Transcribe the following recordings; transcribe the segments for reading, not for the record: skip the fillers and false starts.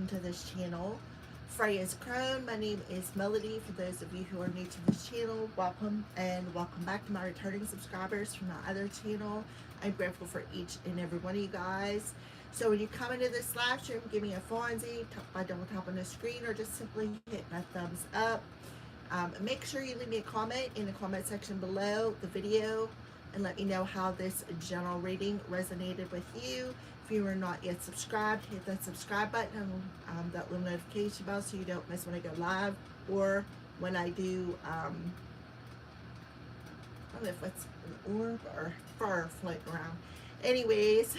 welcome to this channel. Freya's Crone. My name is Melody. For those of you who are new to this channel, welcome and welcome back to my returning subscribers from my other channel. I'm grateful for each and every one of you guys. So when you come into this live stream, give me a fonzie by double tap on the screen or just simply hit my thumbs up. Make sure you leave me a comment in the comment section below the video and let me know how this general reading resonated with you. If you are not yet subscribed, hit that subscribe button and that little notification bell so you don't miss when I go live or when I do, I don't know if it's an orb or fur floating around. Anyways,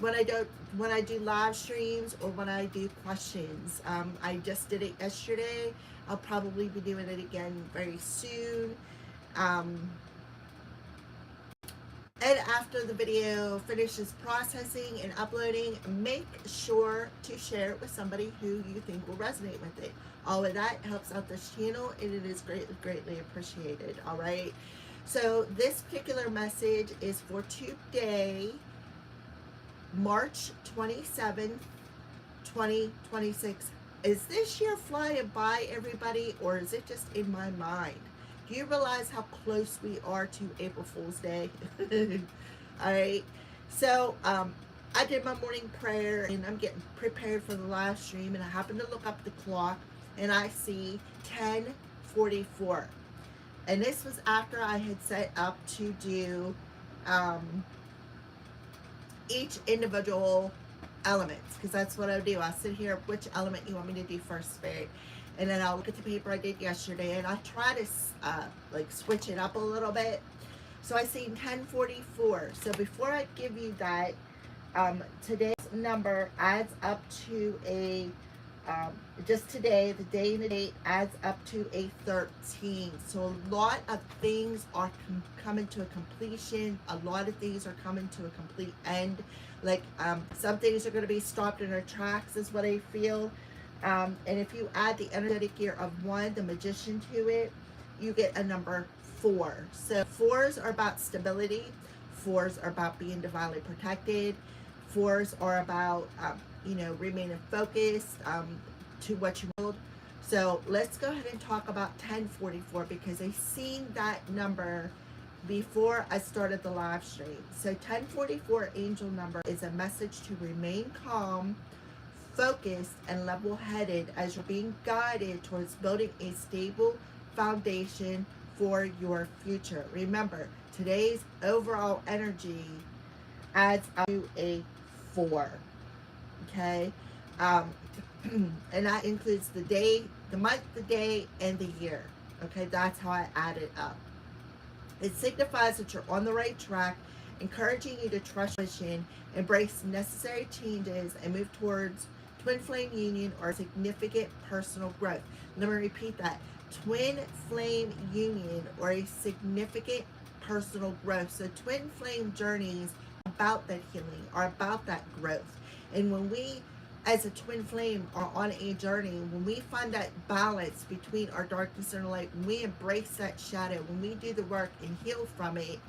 when I do live streams or when I do questions. I just did it yesterday. I'll probably be doing it again very soon. And after the video finishes processing and uploading, make sure to share it with somebody who you think will resonate with it. All of that helps out this channel and it is greatly appreciated. All right. So this particular message is for today, March 27th, 2026. Is this year flying by, everybody, or is it just in my mind? Do you realize how close we are to April Fool's Day? All right. So I did my morning prayer and I'm getting prepared for the live stream, and I happen to look up the clock and I see 10:44. And this was after I had set up to do each individual elements, because that's what I do. I'll sit here, which element you want me to do first, Spirit? And then I'll look at the paper I did yesterday and I try to like switch it up a little bit. So I see 10:44. So before I give you that, today's number adds up to a, just today, the day and the date adds up to a 13. So a lot of things are coming to a completion. A lot of things are coming to a complete end. Like some things are going to be stopped in their tracks is what I feel. And if you add the energetic year of 1, the Magician, to it, you get a number 4. So 4s are about stability. 4s are about being divinely protected. 4s are about, remaining focused to what you want. So let's go ahead and talk about 1044 because I seen that number before I started the live stream. So 1044 angel number is a message to remain calm, focused, and level-headed as you're being guided towards building a stable foundation for your future. Remember, today's overall energy adds up to a 4. Okay, and that includes the day, the month, the day, and the year. Okay, that's how I add it up. It signifies that you're on the right track, encouraging you to trust your vision, embrace necessary changes, and move towards twin flame union or significant personal growth. Let me repeat that. Twin flame union or a significant personal growth. So twin flame journeys are about that healing, are about that growth. And when we, as a twin flame, are on a journey, when we find that balance between our darkness and light, when we embrace that shadow, when we do the work and heal from it,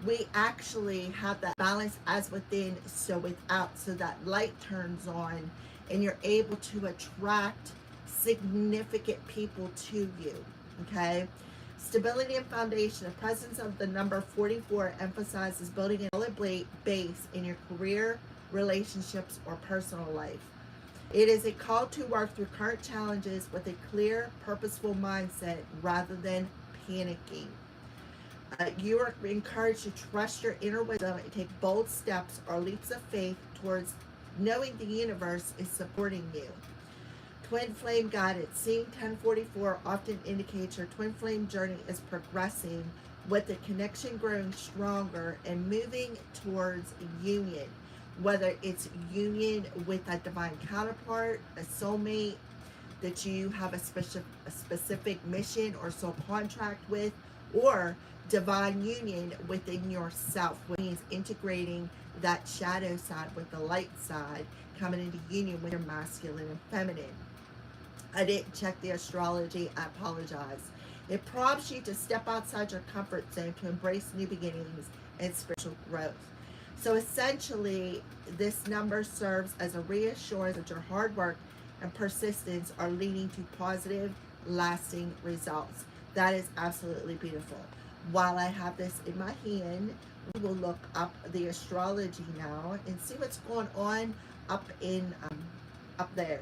we actually have that balance as within, so without, so that light turns on and you're able to attract significant people to you. Okay, stability and foundation. The presence of the number 44 emphasizes building a solid base in your career, relationships, or personal life. It is a call to work through current challenges with a clear, purposeful mindset rather than panicking. You are encouraged to trust your inner wisdom and take bold steps or leaps of faith towards knowing the universe is supporting you. Twin flame guidance. Seeing 1044 often indicates your twin flame journey is progressing, with the connection growing stronger and moving towards union. Whether it's union with a divine counterpart, a soulmate that you have a specific mission or soul contract with, or divine union within yourself, which means integrating that shadow side with the light side, coming into union with your masculine and feminine. I didn't check the astrology, I apologize. It prompts you to step outside your comfort zone to embrace new beginnings and spiritual growth. So essentially, this number serves as a reassurance that your hard work and persistence are leading to positive, lasting results. That is absolutely beautiful. While I have this in my hand, we will look up the astrology now and see what's going on up in up there,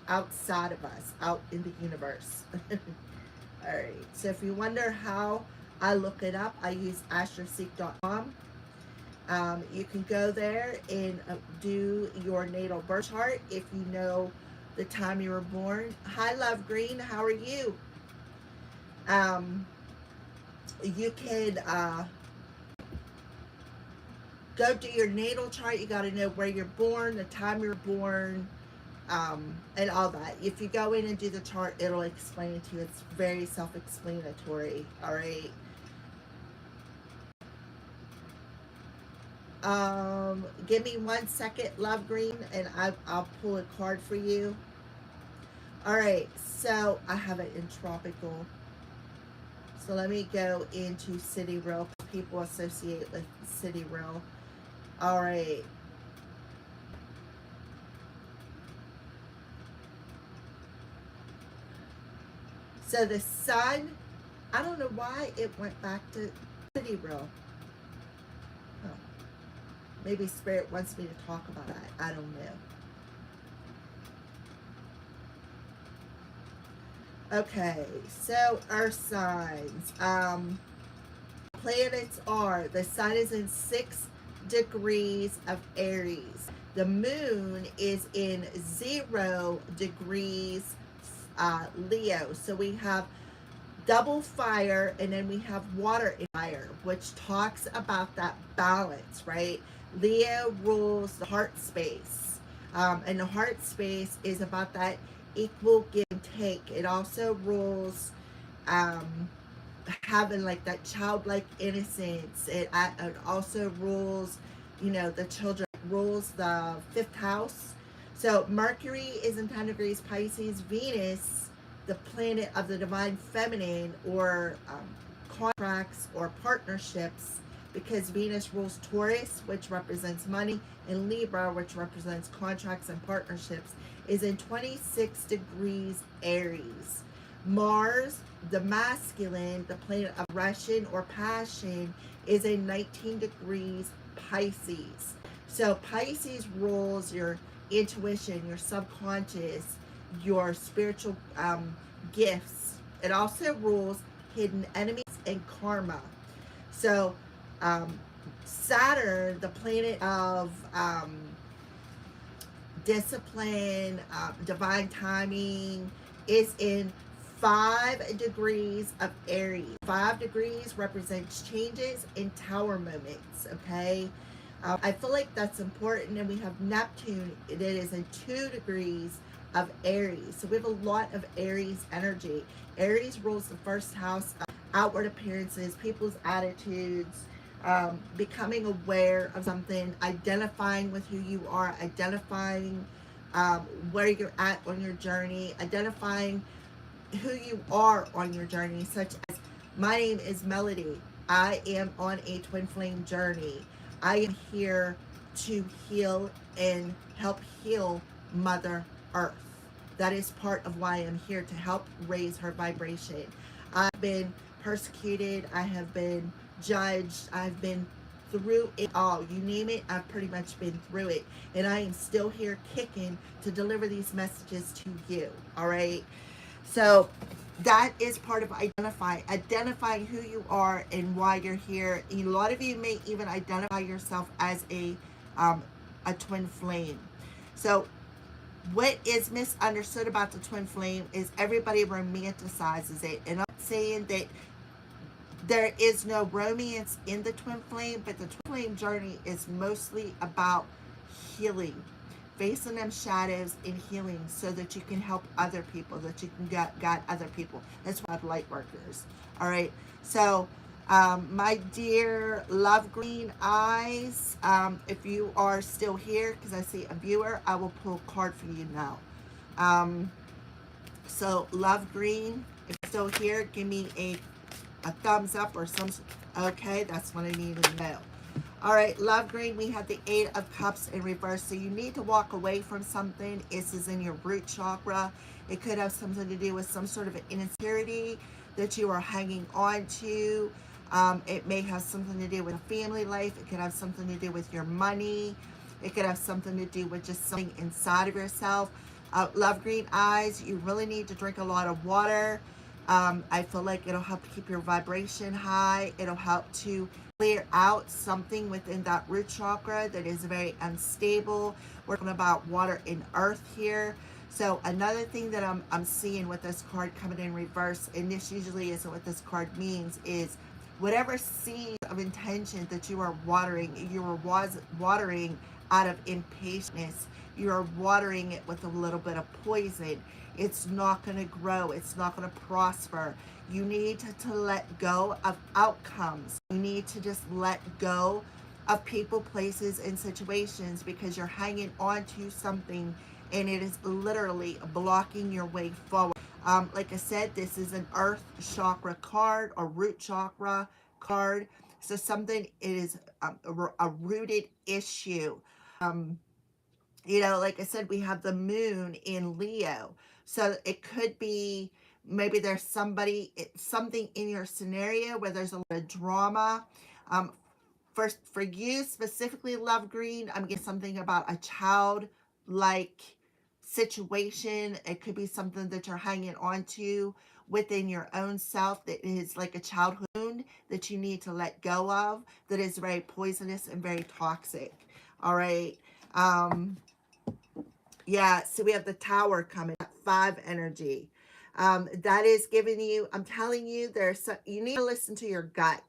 outside of us, out in the universe. All right. So if you wonder how I look it up, I use astroseek.com. You can go there and do your natal birth chart if you know the time you were born. Hi, Love Green. How are you? You can go do your natal chart. You got to know where you're born, the time you're born, and all that. If you go in and do the chart, it'll explain it to you. It's very self-explanatory. All right. Give me 1 second, Love Green, and I'll pull a card for you. All right, so I have it in tropical. So let me go into Sidereal. People associate with Sidereal. All right. So the sun, I don't know why it went back to Sidereal. Oh, maybe Spirit wants me to talk about that. I don't know. Okay, so Earth signs. Planets are, the sun is in 6 degrees of Aries. The moon is in 0 degrees Leo. So we have double fire, and then we have water in fire, which talks about that balance, right? Leo rules the heart space. And the heart space is about that equal give and take. It also rules having like that childlike innocence. It also rules, the children. It rules the 5th house. So Mercury is in 10 degrees Pisces. Venus, the planet of the divine feminine, or contracts or partnerships, because Venus rules Taurus, which represents money, and Libra, which represents contracts and partnerships, is in 26 degrees Aries. Mars, the masculine, the planet of aggression or passion, is in 19 degrees Pisces. So Pisces rules your intuition, your subconscious, your spiritual gifts. It also rules hidden enemies and karma. So Saturn, the planet of discipline, divine timing, is in 5 degrees of Aries. 5 degrees represents changes in tower moments, okay? I feel like that's important. And we have Neptune, it is in 2 degrees of Aries. So we have a lot of Aries energy. Aries rules the 1st house of outward appearances, people's attitudes, becoming aware of something, identifying with who you are, identifying where you're at on your journey, identifying who you are on your journey, such as, my name is Melody. I am on a twin flame journey. I am here to heal and help heal Mother Earth. That is part of why I'm here, to help raise her vibration. I've been persecuted. I have been judged. I've been through it all. You name it, I've pretty much been through it. And I am still here kicking to deliver these messages to you. All right. So that is part of identifying who you are and why you're here. A lot of you may even identify yourself as a twin flame. So what is misunderstood about the twin flame is everybody romanticizes it. And I'm saying that there is no romance in the twin flame, but the twin flame journey is mostly about healing, facing them shadows and healing, so that you can help other people, that you can guide other people. That's why I have light workers. All right. So my dear Love Green Eyes, if you are still here, because I see a viewer, I will pull a card for you now. So Love Green, if you're still here, give me a thumbs up or some. Okay, that's what I need to know. All right, love green, we have the Eight of Cups in reverse. So you need to walk away from something. This is in your root chakra. It could have something to do with some sort of an insecurity that you are hanging on to. It may have something to do with a family life. It could have something to do with your money. It could have something to do with just something inside of yourself. Love green eyes, you really need to drink a lot of water. I feel like it'll help keep your vibration high. It'll help to clear out something within that root chakra that is very unstable. We're talking about water and earth here. So another thing that I'm seeing with this card coming in reverse, and this usually isn't what this card means, is whatever seed of intention that you are watering, you are watering out of impatience. You are watering it with a little bit of poison. It's not going to grow. It's not going to prosper. You need to let go of outcomes. You need to just let go of people, places, and situations because you're hanging on to something and it is literally blocking your way forward. Like I said, this is an earth chakra card or root chakra card. So something, it is a rooted issue. You know, like I said, we have the moon in Leo. So it could be maybe there's something in your scenario where there's a lot of drama. For you specifically, love green, I'm getting something about a child-like situation. It could be something that you're hanging on to within your own self that is like a childhood wound that you need to let go of, that is very poisonous and very toxic. All right. Yeah, so we have the Tower coming, 5 energy. That is giving you, I'm telling you, you need to listen to your gut.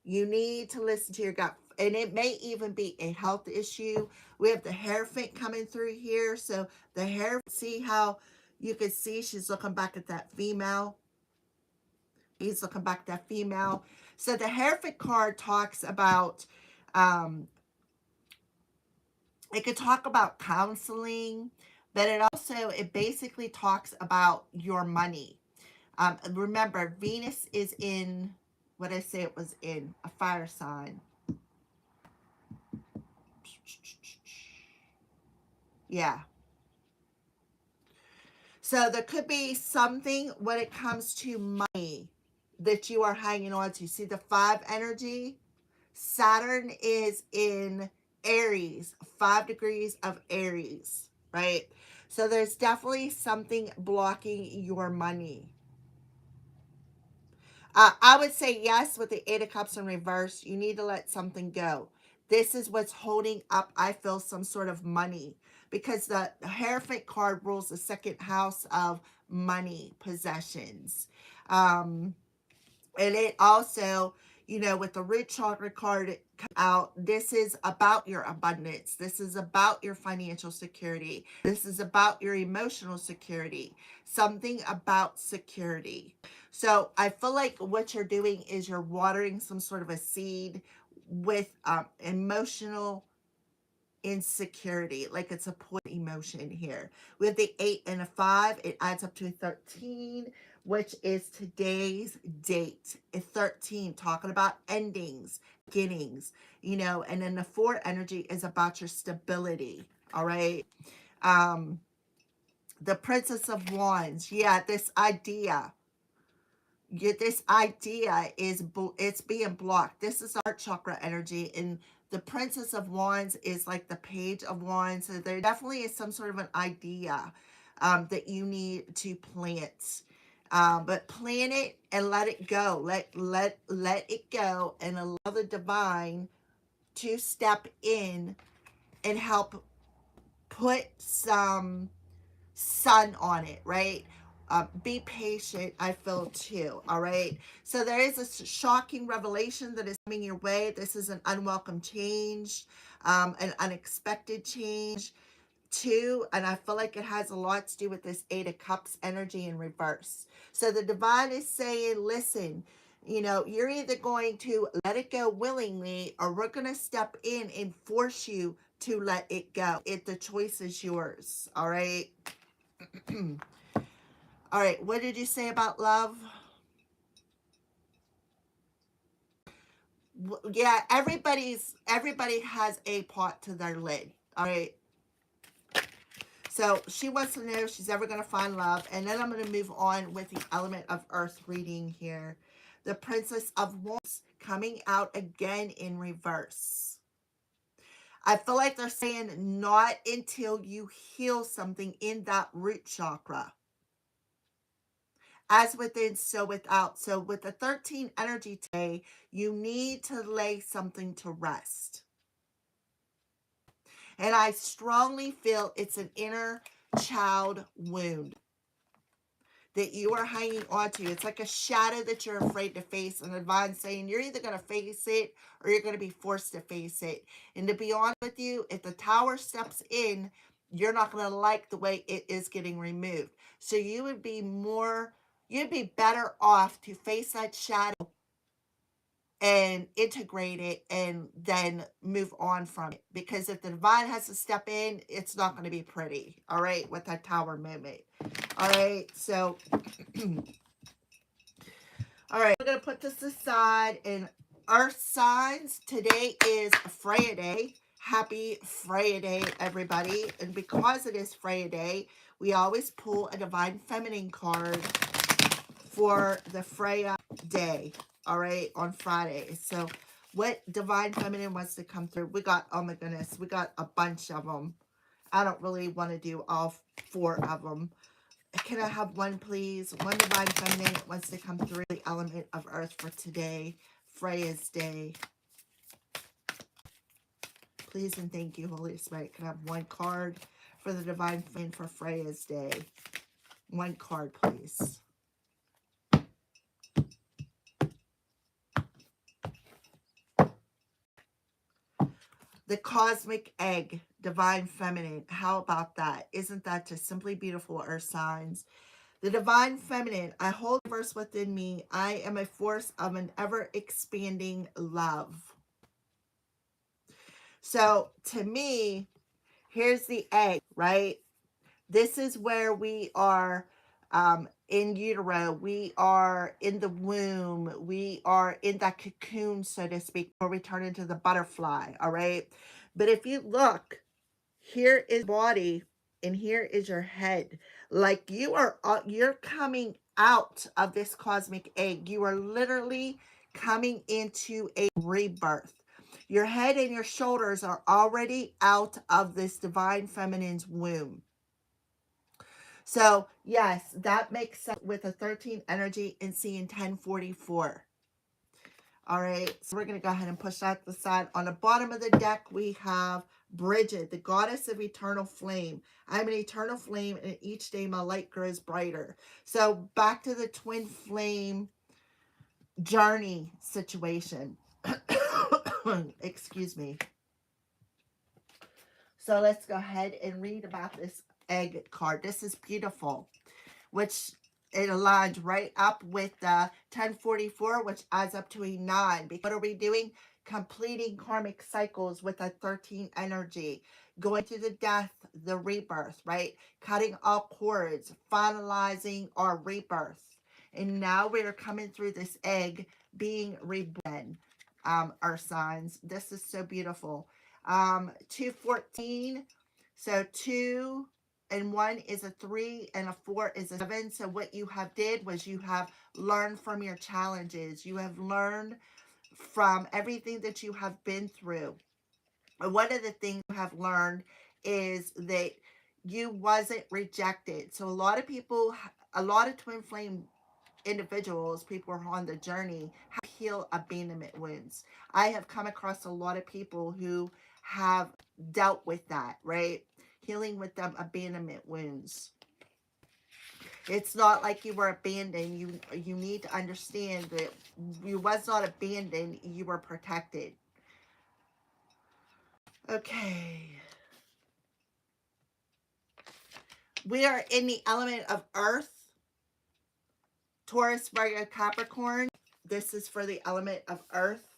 You need to listen to your gut. And it may even be a health issue. We have the Hierophant coming through here. So the Hierophant, see how you can see she's looking back at that female. He's looking back at that female. So the Hierophant card talks about, it could talk about counseling, but it basically talks about your money. Remember, Venus is in, what did I say it was in? A fire sign. Yeah. So there could be something when it comes to money that you are hanging on to. See the 5 energy? Saturn is in Aries, 5 degrees of Aries, right? So there's definitely something blocking your money. I would say yes with the 8 of Cups in reverse. You need to let something go. This is what's holding up, I feel, some sort of money. Because the Hierophant card rules the 2nd house of money, possessions. And it also, you know, with the root chakra card out, this is about your abundance. This is about your financial security. This is about your emotional security. Something about security. So I feel like what you're doing is you're watering some sort of a seed with emotional insecurity, like it's a point emotion here. We have the 8 and a 5. It adds up to 13, which is today's date. It's 13, talking about endings, beginnings, you know, and then the 4 energy is about your stability. All right. The Princess of Wands. Yeah, this idea is it's being blocked. This is heart chakra energy, and the Princess of Wands is like the Page of Wands. So there definitely is some sort of an idea that you need to plant. But plant it and let it go. Let it go and allow the divine to step in and help put some sun on it, right? Be patient, I feel too, all right? So there is a shocking revelation that is coming your way. This is an unwelcome change, an unexpected change too, and I feel like it has a lot to do with this 8 of Cups energy in reverse. So the divine is saying, listen, you know, you're either going to let it go willingly or we're going to step in and force you to let it go. The choice is yours, all right? All right, what did you say about love? Yeah, everybody has a pot to their lid. All right. So she wants to know if she's ever going to find love. And then I'm going to move on with the element of earth reading here. The Princess of Wands coming out again in reverse. I feel like they're saying not until you heal something in that root chakra. As within, so without. So with the 13 energy today, you need to lay something to rest. And I strongly feel it's an inner child wound that you are hanging on to. It's like a shadow that you're afraid to face. And the divine saying you're either going to face it or you're going to be forced to face it. And to be honest with you, if the tower steps in, you're not going to like the way it is getting removed. So you'd be better off to face that shadow and integrate it and then move on from it. Because if the divine has to step in, it's not going to be pretty. All right. With that tower moment. All right. So, all right. We're going to put this aside. And earth signs, today is Freya Day. Happy Freya Day, everybody. And because it is Freya Day, we always pull a divine feminine card for the Freya Day. All right, on Friday. So what divine feminine wants to come through? We got, oh my goodness, we got a bunch of them. I don't really want to do all 4 of them. Can I have one, please? One divine feminine wants to come through the element of earth for today, Freya's Day. Please and thank you, Holy Spirit. Can I have one card for the divine feminine for Freya's Day? One card, please. The Cosmic Egg, Divine Feminine. How about that? Isn't that just simply beautiful, earth signs? The Divine Feminine. I hold the verse within me. I am a force of an ever-expanding love. So, to me, here's the egg, right? This is where we are in utero. We are in the womb. We are in that cocoon, so to speak, before we turn into the butterfly, all right? But if you look, here is body and here is your head. Like you're coming out of this cosmic egg. You are literally coming into a rebirth. Your head and your shoulders are already out of this divine feminine's womb. So yes, that makes sense with a 13 energy and seeing 1044. All right, so we're going to go ahead and push that to the side. On the bottom of the deck, we have Bridget, the goddess of eternal flame. I'm an eternal flame, and each day my light grows brighter. So back to the twin flame journey situation. Excuse me. So let's go ahead and read about this egg card. This is beautiful, which it aligns right up with the 1044, which adds up to a 9. What are we doing? Completing karmic cycles with a 13 energy. Going to the death, the rebirth, right? Cutting all cords, finalizing our rebirth. And now we're coming through this egg being reborn. Our signs. This is so beautiful. 214. So 2 and 1 is a 3 and a 4 is a 7. So what you have did was you have learned from your challenges. You have learned from everything that you have been through. And one of the things you have learned is that you wasn't rejected. So a lot of people, a lot of twin flame individuals, people who are on the journey, have healed abandonment wounds. I have come across a lot of people who have dealt with that, right? Healing with them abandonment wounds. It's not like you were abandoned. You need to understand that you was not abandoned. You were protected. Okay. We are in the element of earth. Taurus, Virgo, Capricorn. This is for the element of earth.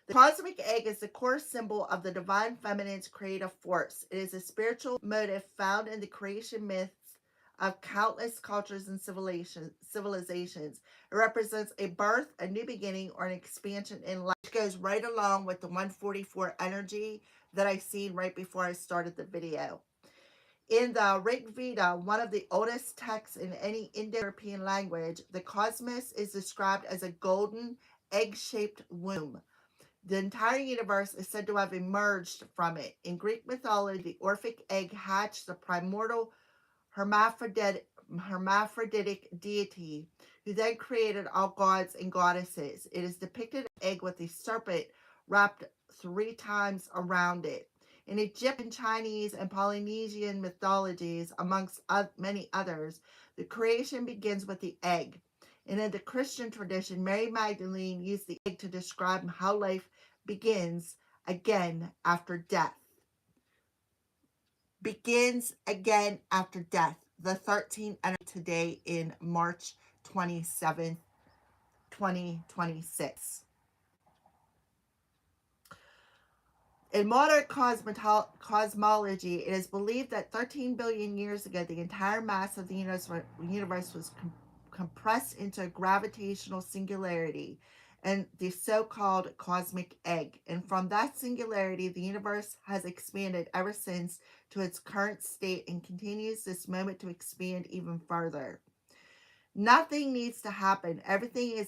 The cosmic egg is the core symbol of the divine feminine's creative force. It is a spiritual motive found in the creation myths of countless cultures and civilizations. It represents a birth, a new beginning, or an expansion in life, which goes right along with the 144 energy that I seen right before I started the video. In the Rig Veda, one of the oldest texts in any Indo-European language, the cosmos is described as a golden, egg-shaped womb. The entire universe is said to have emerged from it. In Greek mythology, the Orphic egg hatched the primordial hermaphroditic deity who then created all gods and goddesses. It is depicted as an egg with a serpent wrapped 3 times around it. In Egyptian, Chinese, and Polynesian mythologies, amongst many others, the creation begins with the egg. And in the Christian tradition, Mary Magdalene used the egg to describe how life begins again after death. Begins again after death. The 13th energy today in March 27th, 2026. In modern cosmology, it is believed that 13 billion years ago, the entire mass of the universe was compressed into a gravitational singularity and the so-called cosmic egg. And from that singularity, the universe has expanded ever since to its current state and continues this moment to expand even further. Nothing needs to happen. Everything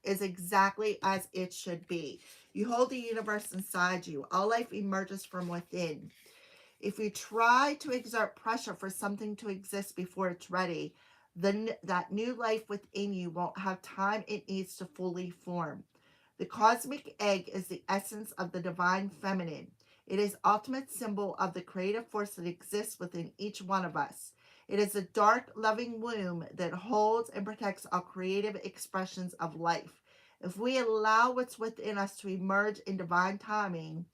is exactly as it should be. You hold the universe inside you. All life emerges from within. If you try to exert pressure for something to exist before it's ready, then that new life within you won't have time it needs to fully form. The cosmic egg is the essence of the divine feminine. It is ultimate symbol of the creative force that exists within each one of us. It is a dark, loving womb that holds and protects all creative expressions of life. If we allow what's within us to emerge in divine timing,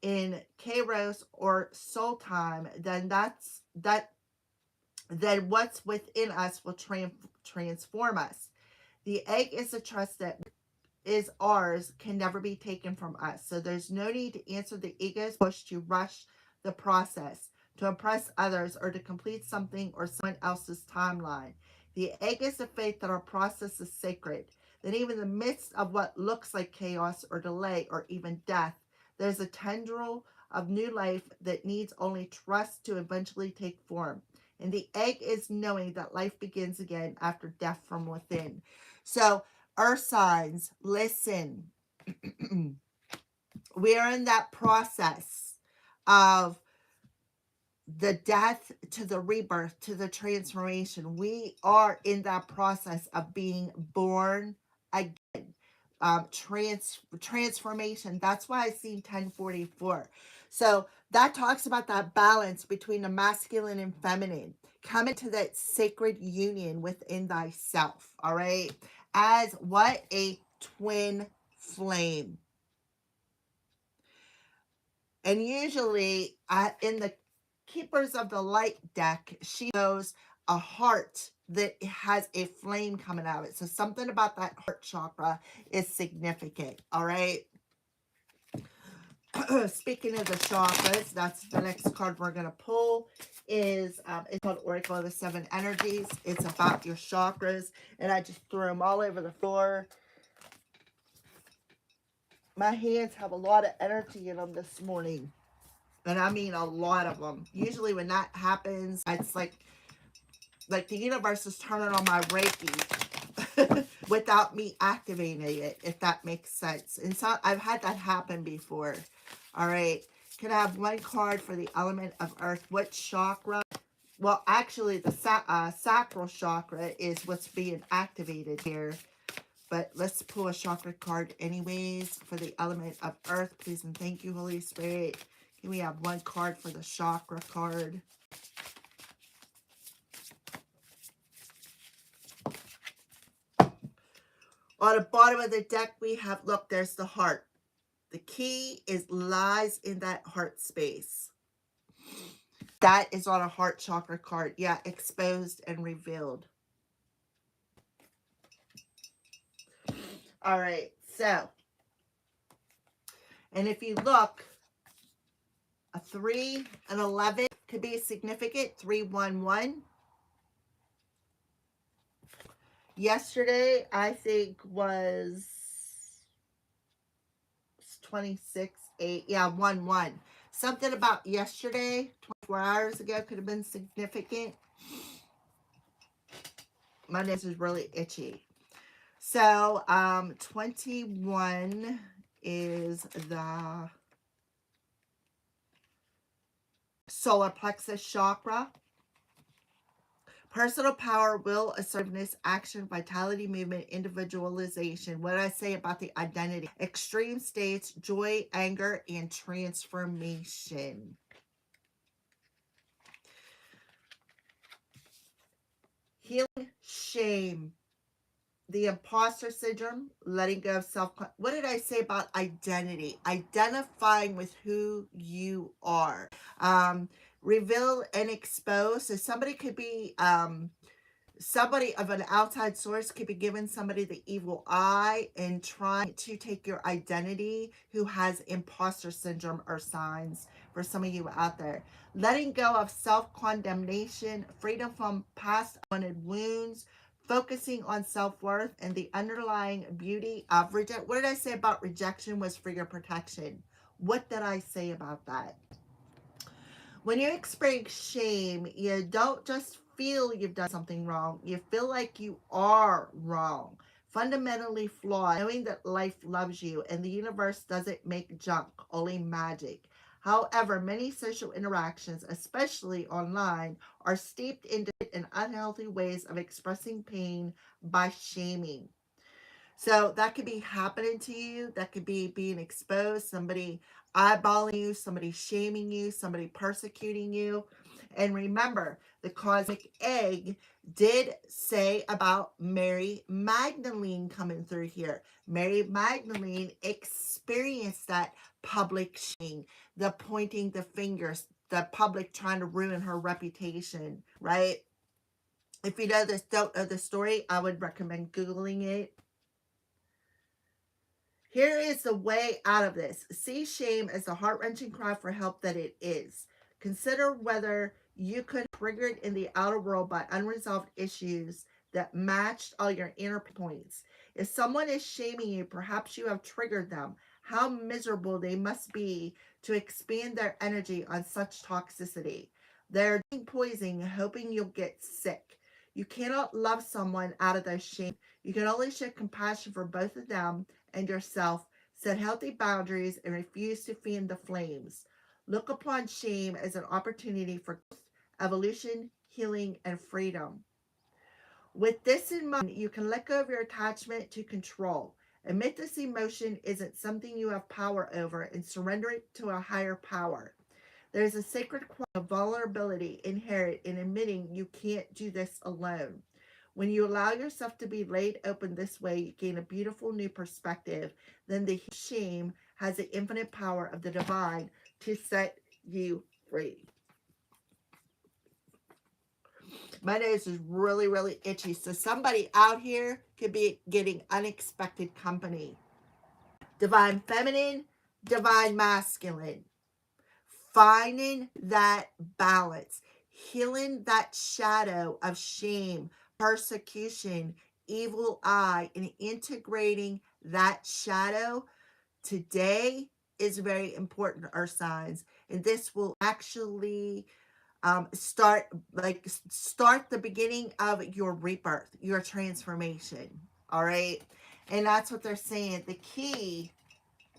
in Kairos or soul time, then then what's within us will transform us. The egg is a trust that is ours, can never be taken from us. So there's no need to answer the ego's push to rush the process, to impress others, or to complete something or someone else's timeline. The egg is the faith that our process is sacred, that even in the midst of what looks like chaos or delay or even death, there's a tendril of new life that needs only trust to eventually take form. And the egg is knowing that life begins again after death from within. So, Earth signs, listen. We are in that process of the death to the rebirth to the transformation. We are in that process of being born again. Transformation. That's why I see 1044. So that talks about that balance between the masculine and feminine, coming to that sacred union within thyself. All right, as what? A twin flame. And usually in the Keepers of the Light deck, she shows a heart that has a flame coming out of it. So something about that heart chakra is significant. All right. Speaking of the chakras, that's the next card we're going to pull. It's called Oracle of the Seven Energies. It's about your chakras. And I just threw them all over the floor. My hands have a lot of energy in them this morning. And I mean a lot of them. Usually when that happens, it's like the universe is turning on my Reiki without me activating it, if that makes sense. And so I've had that happen before. All right. Can I have one card for the element of earth? What chakra? Well, actually, the sacral chakra is what's being activated here. But let's pull a chakra card anyways for the element of earth. Please and thank you, Holy Spirit. Can we have one card for the chakra card? On the bottom of the deck, we have, look, there's the heart. The key lies in that heart space. That is on a heart chakra card. Yeah, exposed and revealed. All right, so, and if you look, a 3 and 11 could be significant. 311. Yesterday, I think was 26, 8. Yeah, 1 1. Something about yesterday, 24 hours ago, could have been significant. My nose is really itchy. So, 21 is the solar plexus chakra. Personal power, will, assertiveness, action, vitality, movement, individualization. What did I say about the identity? Extreme states, joy, anger, and transformation. Healing, shame, the imposter syndrome, letting go of self. What did I say about identity? Identifying with who you are. Reveal and expose. So somebody could be somebody of an outside source could be giving somebody the evil eye and trying to take your identity, who has imposter syndrome or signs, for some of you out there. Letting go of self-condemnation, freedom from past unwanted wounds, focusing on self-worth and the underlying beauty of rejection. What did I say about rejection was for your protection? What did I say about that? When you experience shame, you don't just feel you've done something wrong, you feel like you are wrong, fundamentally flawed, knowing that life loves you and the universe doesn't make junk, only magic. However, many social interactions, especially online, are steeped in unhealthy ways of expressing pain by shaming. So that could be happening to you. That could be being exposed, somebody eyeballing you, somebody shaming you, somebody persecuting you. And remember, the cosmic egg did say about Mary Magdalene coming through here. Mary Magdalene experienced that public shaming, the pointing the fingers, the public trying to ruin her reputation, right? If you know this, don't know the story, I would recommend Googling it. Here is the way out of this. See shame as the heart-wrenching cry for help that it is. Consider whether you could be triggered in the outer world by unresolved issues that matched all your inner points. If someone is shaming you, perhaps you have triggered them. How miserable they must be to expend their energy on such toxicity. They're drinking poison, hoping you'll get sick. You cannot love someone out of their shame. You can only show compassion for both of them and yourself, set healthy boundaries, and refuse to fan the flames. Look upon shame as an opportunity for growth, evolution, healing, and freedom. With this in mind, you can let go of your attachment to control. Admit this emotion isn't something you have power over and surrender it to a higher power. There's a sacred quality of vulnerability inherent in admitting you can't do this alone. When you allow yourself to be laid open this way, you gain a beautiful new perspective. Then the shame has the infinite power of the divine to set you free. My nose is really, really itchy. So somebody out here could be getting unexpected company. Divine feminine, divine masculine. Finding that balance, healing that shadow of shame, persecution, evil eye, and integrating that shadow today is very important, earth signs. And this will actually start the beginning of your rebirth, your transformation. All right. And that's what they're saying. The key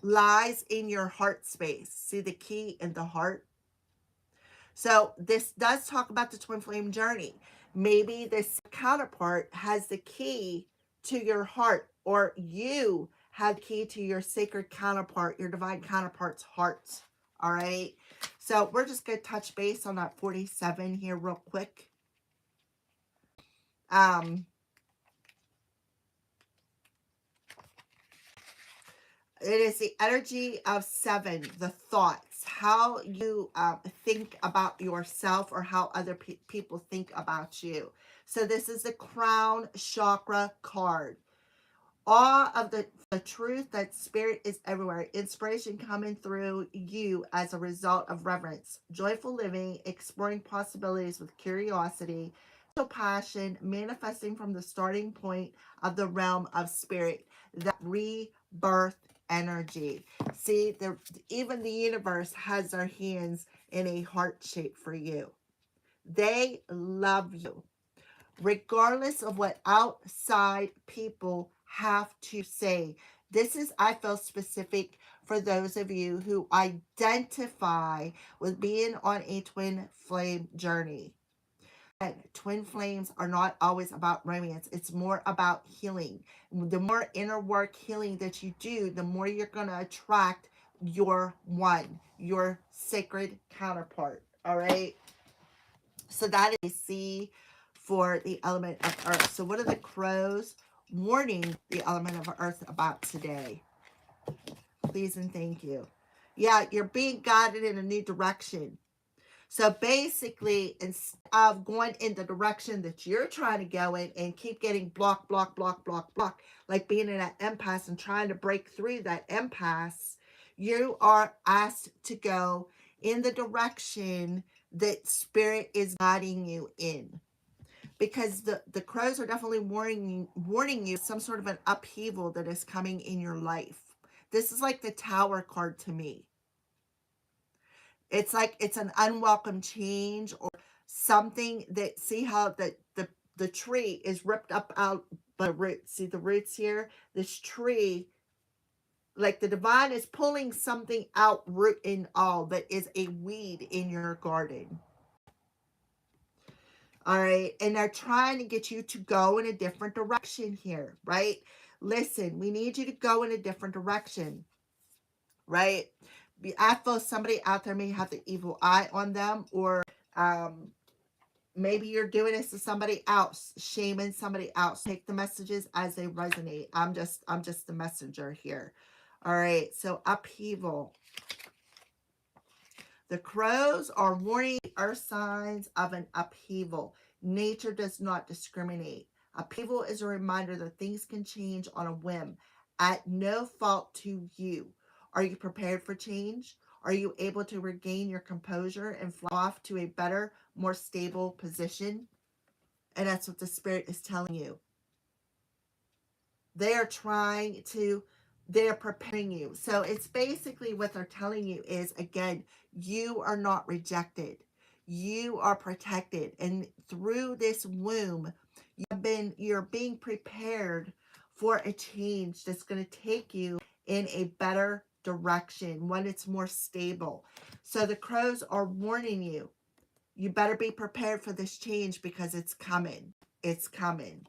lies in your heart space. See the key in the heart? So this does talk about the twin flame journey. Maybe this counterpart has the key to your heart, or you have the key to your sacred counterpart, your divine counterpart's heart. All right. So we're just going to touch base on that 47 here real quick. It is the energy of 7, the thoughts, how you think about yourself or how other people think about you. So this is the crown chakra card. Awe of the truth that spirit is everywhere. Inspiration coming through you as a result of reverence. Joyful living, exploring possibilities with curiosity. passion manifesting from the starting point of the realm of spirit, that rebirth energy. See, even the universe has their hands in a heart shape for you. They love you, regardless of what outside people have to say. This is, I feel, specific for those of you who identify with being on a twin flame journey. And twin flames are not always about romance. It's more about healing. The more inner work healing that you do, the more you're going to attract your one, your sacred counterpart. All right. So that is C for the element of earth. So what are the crows warning the element of earth about today? Please and thank you. Yeah, you're being guided in a new direction. So basically, instead of going in the direction that you're trying to go in and keep getting blocked, like being in an impasse and trying to break through that impasse, you are asked to go in the direction that spirit is guiding you in. Because the crows are definitely warning you some sort of an upheaval that is coming in your life. This is like the Tower card to me. It's like it's an unwelcome change or something that, see how the tree is ripped up out by the roots. See the roots here? This tree, like the divine is pulling something out, root and all, that is a weed in your garden. All right. And they're trying to get you to go in a different direction here, right? Listen, we need you to go in a different direction, right? I feel somebody out there may have the evil eye on them, or maybe you're doing this to somebody else, shaming somebody else. Take the messages as they resonate. I'm just the messenger here. All right. So upheaval. The crows are warning earth signs of an upheaval. Nature does not discriminate. Upheaval is a reminder that things can change on a whim at no fault to you. Are you prepared for change? Are you able to regain your composure and fly off to a better, more stable position? And that's what the spirit is telling you. They are they're preparing you. So it's basically what they're telling you is, again, you are not rejected. You are protected. And through this womb, you're being prepared for a change that's going to take you in a better direction, one that's more stable. So the crows are warning you. You better be prepared for this change because it's coming. It's coming.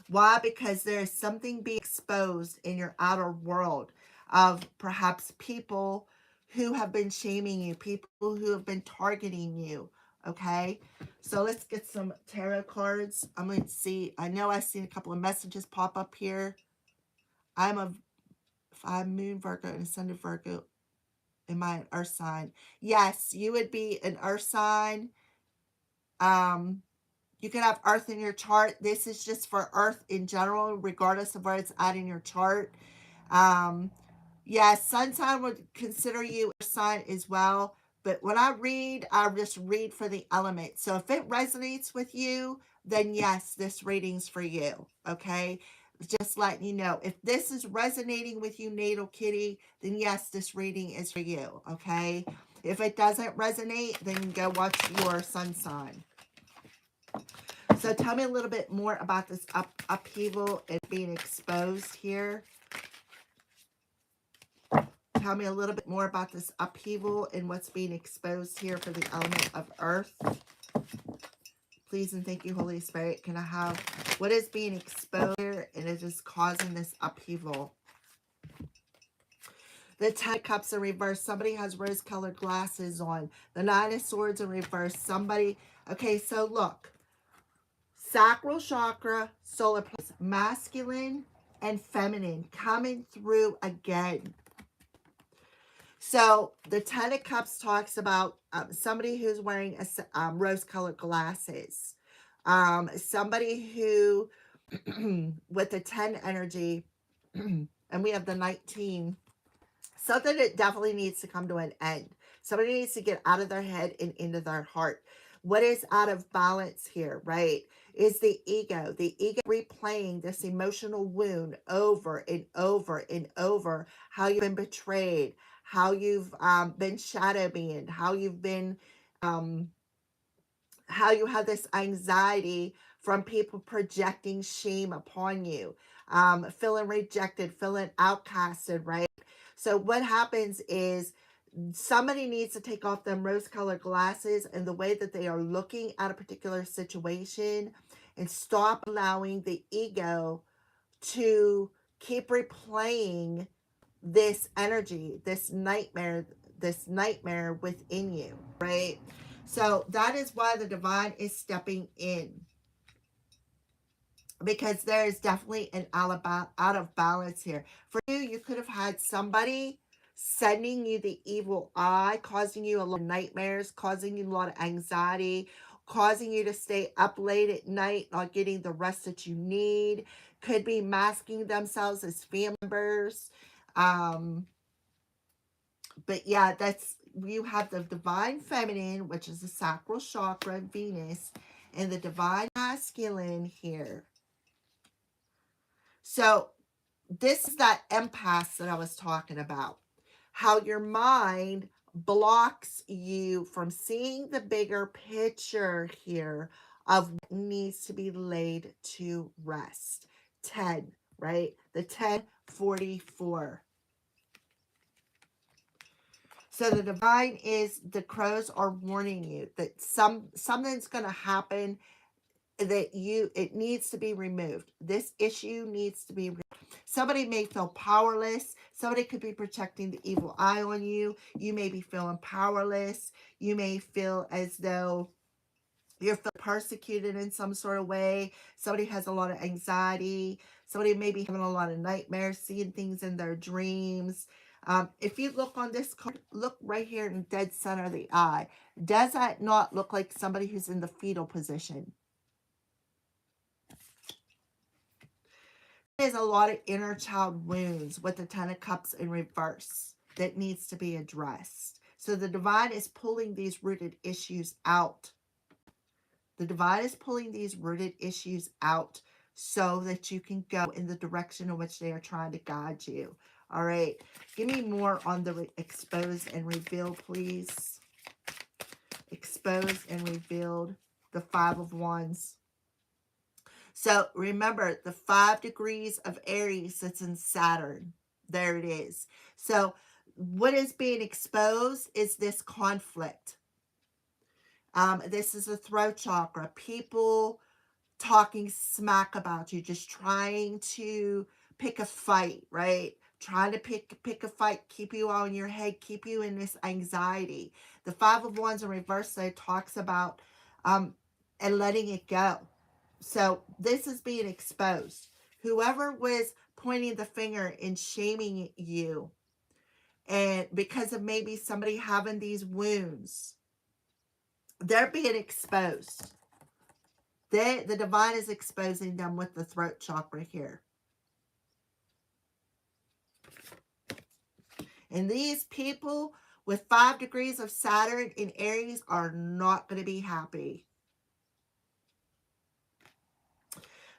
Why? Because there is something being exposed in your outer world of perhaps people who have been shaming you, people who have been targeting you. Okay, so let's get some tarot cards. I'm going to see. I know I've seen a couple of messages pop up here. I'm Moon Virgo and Ascendant Virgo. Am I an earth sign? Yes, you would be an earth sign. You can have earth in your chart. This is just for earth in general, regardless of where it's at in your chart. Yeah, sun sign would consider you a sign as well. But when I just read for the element. So if it resonates with you, then yes, this reading's for you. Okay? Just letting you know. If this is resonating with you, Natal Kitty, then yes, this reading is for you. Okay? If it doesn't resonate, then go watch your sun sign. So tell me a little bit more about this upheaval and being exposed here. Tell me a little bit more about this upheaval and what's being exposed here for the element of earth. Please and thank you, Holy Spirit. Can I have what is being exposed here and it is causing this upheaval? The Ten of Cups in reverse. Somebody has rose-colored glasses on. The Nine of Swords in reverse. Somebody... Okay, so look. Sacral chakra, solar plexus, masculine and feminine coming through again. So the Ten of Cups talks about somebody who's wearing rose-colored glasses. Somebody who, with the 10 energy, and we have the 19, something that definitely needs to come to an end. Somebody needs to get out of their head and into their heart. What is out of balance here, right? Is the ego. The ego replaying this emotional wound over and over and over. How you've been betrayed, how you've been shadow banned, um, how you have this anxiety from people projecting shame upon you, feeling rejected, feeling outcasted, right? So what happens is somebody needs to take off them rose-colored glasses and the way that they are looking at a particular situation and stop allowing the ego to keep replaying this energy, this nightmare within you, right? So that is why the divine is stepping in, because there is definitely an out of balance here. For you, you could have had somebody sending you the evil eye, causing you a lot of nightmares, causing you a lot of anxiety, causing you to stay up late at night, not getting the rest that you need. Could be masking themselves as family members. But yeah, that's, you have the divine feminine, which is the sacral chakra, Venus, and the divine masculine here. So this is that empath that I was talking about. How your mind blocks you from seeing the bigger picture here of what needs to be laid to rest. 10, right? The 1044. So the divine is, the crows are warning you that something's going to happen, that it needs to be removed. This issue needs to be removed. Somebody may feel powerless. Somebody could be projecting the evil eye on you. You may be feeling powerless. You may feel as though you're feeling persecuted in some sort of way. Somebody has a lot of anxiety. Somebody may be having a lot of nightmares, seeing things in their dreams. If you look on this card, look right here in dead center of the eye. Does that not look like somebody who's in the fetal position? There's a lot of inner child wounds with the 10 of Cups in reverse that needs to be addressed. So the divine is pulling these rooted issues out. The divine is pulling these rooted issues out so that you can go in the direction in which they are trying to guide you. All right. Give me more on the exposed and revealed, please. Exposed and revealed. The 5 of Wands. So remember, the 5 degrees of Aries that's in Saturn. There it is. So what is being exposed is this conflict. This is the throat chakra. People talking smack about you, just trying to pick a fight, right? Trying to pick a fight, keep you on your head, keep you in this anxiety. The 5 of Wands in reverse, so it talks about and letting it go. So this is being exposed. Whoever was pointing the finger and shaming you, and because of maybe somebody having these wounds, they're being exposed. The divine is exposing them with the throat chakra here. And these people with 5 degrees of Saturn in Aries are not going to be happy.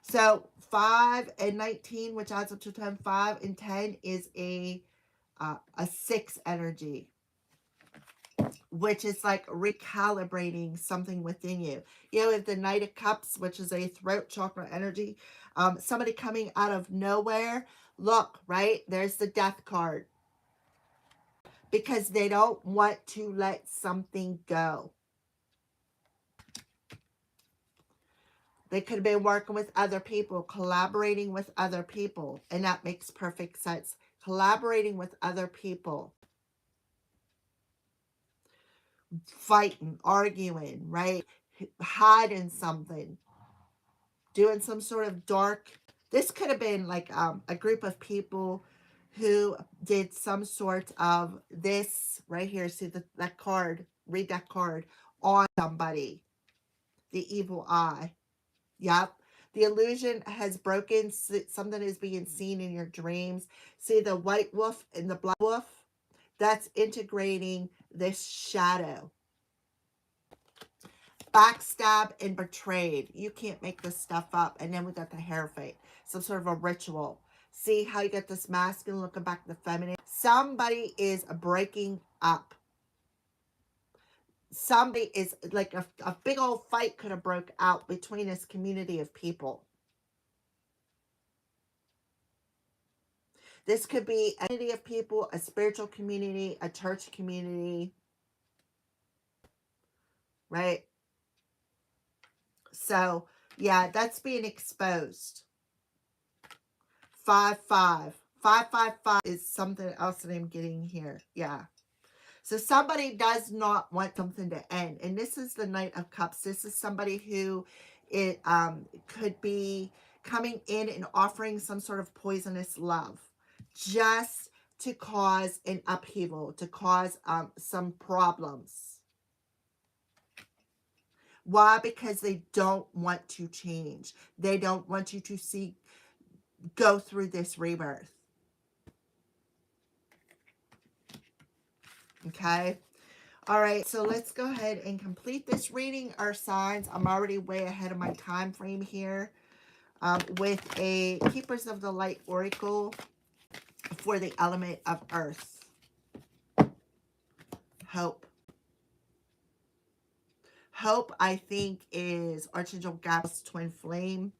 So 5 and 19, which adds up to 10, 5 and 10 is a 6 energy, which is like recalibrating something within you. You have the Knight of Cups, which is a throat chakra energy. Somebody coming out of nowhere. Look, right? There's the Death card. Because they don't want to let something go. They could have been working with other people, collaborating with other people, and that makes perfect sense. Collaborating with other people. Fighting, arguing, right? Hiding something. Doing some sort of dark... This could have been like a group of people who did some sort of this right here. See that card? Read that card on somebody. The evil eye. Yep. The illusion has broken. Something is being seen in your dreams. See the white wolf and the black wolf? That's integrating this shadow. backstabbed and betrayed. You can't make this stuff up. And then we got the Hierophant, some sort of a ritual. See how you get this masculine looking back to the feminine? Somebody is breaking up. Somebody is like a big old fight could have broke out between this community of people. This could be a community of people, a spiritual community, a church community, right? So, yeah, that's being exposed. 5-5. 5-5-5 is something else that I'm getting here. Yeah. So somebody does not want something to end. And this is the Knight of Cups. This is somebody who it could be coming in and offering some sort of poisonous love just to cause an upheaval, to cause some problems. Why? Because they don't want to change. They don't want you to go through this rebirth. Okay. All right, so let's go ahead and complete this reading, our signs. I'm already way ahead of my time frame here with a Keepers of the Light Oracle for the element of Earth. Hope. Hope, I think, is Archangel Gabriel's twin flame.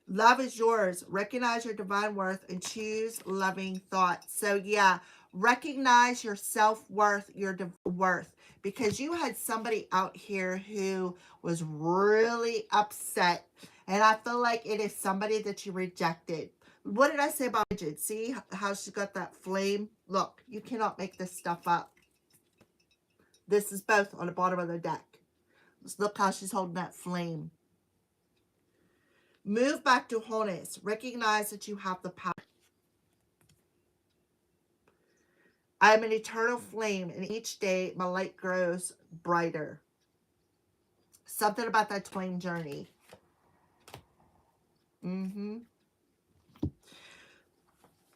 Love is yours. Recognize your divine worth and choose loving thoughts. So, yeah, recognize your self-worth, your worth. Because you had somebody out here who was really upset. And I feel like it is somebody that you rejected. What did I say about Bridget? See how she got that flame? Look, you cannot make this stuff up. This is both on the bottom of the deck. Just look how she's holding that flame. Move back to wholeness. Recognize that you have the power. I am an eternal flame, and each day my light grows brighter. Something about that twin journey.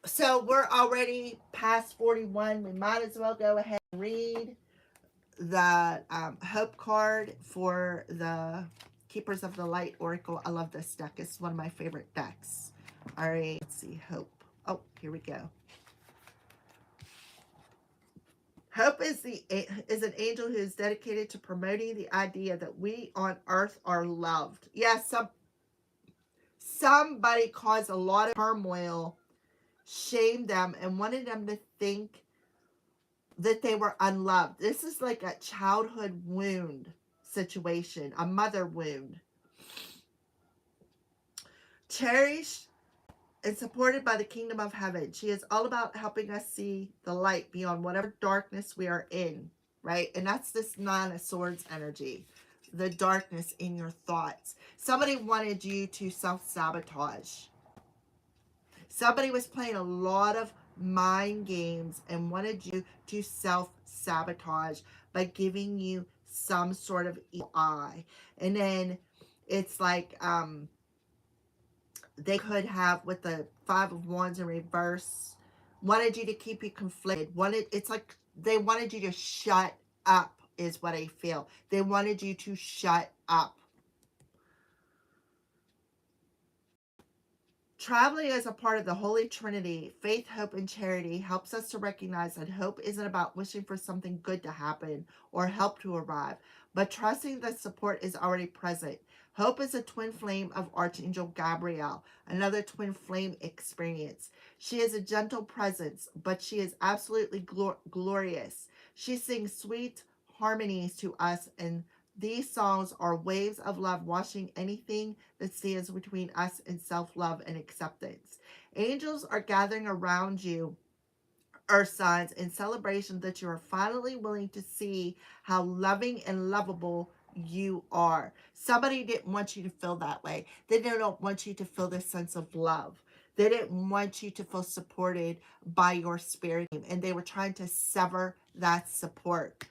So we're already past 41. We might as well go ahead and read the Hope card for the Keepers of the Light Oracle. I love this deck. It's one of my favorite decks. All right, let's see. Hope. Oh, here we go. Hope is an angel who is dedicated to promoting the idea that we on earth are loved. Yes, somebody caused a lot of turmoil, shamed them, and wanted them to think that they were unloved. This is like a childhood wound situation, a mother wound. Cherished and supported by the kingdom of heaven. She is all about helping us see the light beyond whatever darkness we are in, right? And that's this Nine of Swords energy, the darkness in your thoughts. Somebody wanted you to self-sabotage. Somebody was playing a lot of mind games and wanted you to self-sabotage by giving you some sort of evil eye. And then it's like, they could have, with the Five of Wands in reverse, wanted you to keep you conflicted. It's like they wanted you to shut up, is what I feel. They wanted you to shut up. Traveling as a part of the Holy Trinity, faith, hope, and charity helps us to recognize that hope isn't about wishing for something good to happen or help to arrive, but trusting that support is already present. Hope is a twin flame of Archangel Gabriel, another twin flame experience. She is a gentle presence, but she is absolutely glorious. She sings sweet harmonies to us, and these songs are waves of love washing anything that stands between us and self-love and acceptance. Angels are gathering around you, Earth signs, in celebration that you are finally willing to see how loving and lovable you are. Somebody didn't want you to feel that way. They don't want you to feel this sense of love. They didn't want you to feel supported by your spirit, and they were trying to sever that support.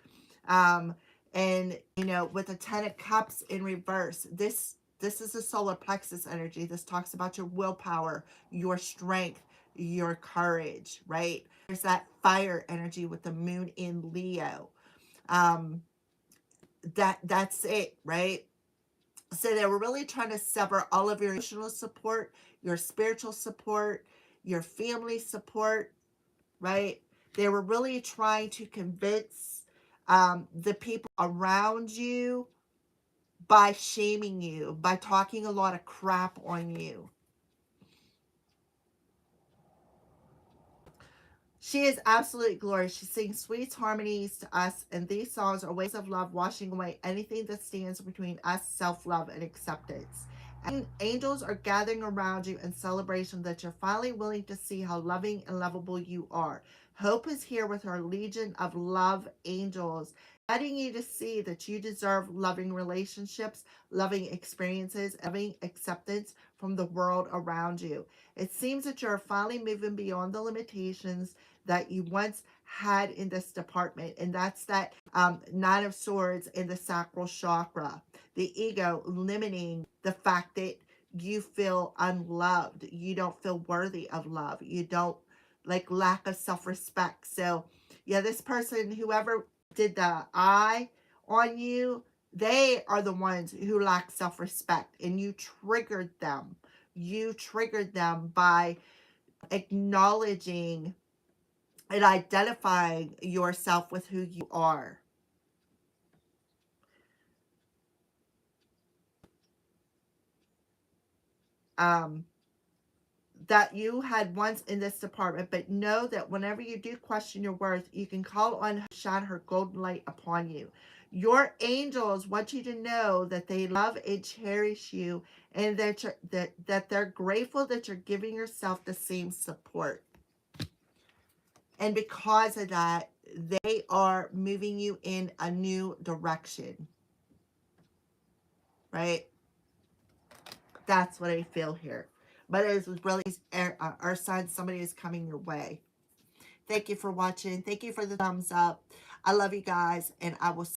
And you know, with the Ten of Cups in reverse, this is a solar plexus energy. This talks about your willpower, your strength, your courage, right? There's that fire energy with the moon in Leo. that's it, right? So they were really trying to sever all of your emotional support, your spiritual support, your family support, right? They were really trying to convince the people around you by shaming you, by talking a lot of crap on you. She is absolutely glorious. She sings sweet harmonies to us, and these songs are waves of love, washing away anything that stands between us, self-love, and acceptance. And angels are gathering around you in celebration that you're finally willing to see how loving and lovable you are. Hope is here with her legion of love angels, letting you to see that you deserve loving relationships, loving experiences, loving acceptance from the world around you. It seems that you're finally moving beyond the limitations that you once had in this department, and that's that Nine of Swords in the sacral chakra, the ego limiting the fact that you feel unloved, you don't feel worthy of love, you don't, like, lack of self-respect. So yeah, this person, whoever did the eye on you, they are the ones who lack self-respect, and you triggered them by acknowledging and identifying yourself with who you are. Um, that you had once in this department, but know that whenever you do question your worth, you can call on her, shine her golden light upon you. Your angels want you to know that they love and cherish you, and that they're grateful that you're giving yourself the same support. And because of that, they are moving you in a new direction, right? That's what I feel here. But it was really our sign somebody is coming your way. Thank you for watching. Thank you for the thumbs up. I love you guys, and I will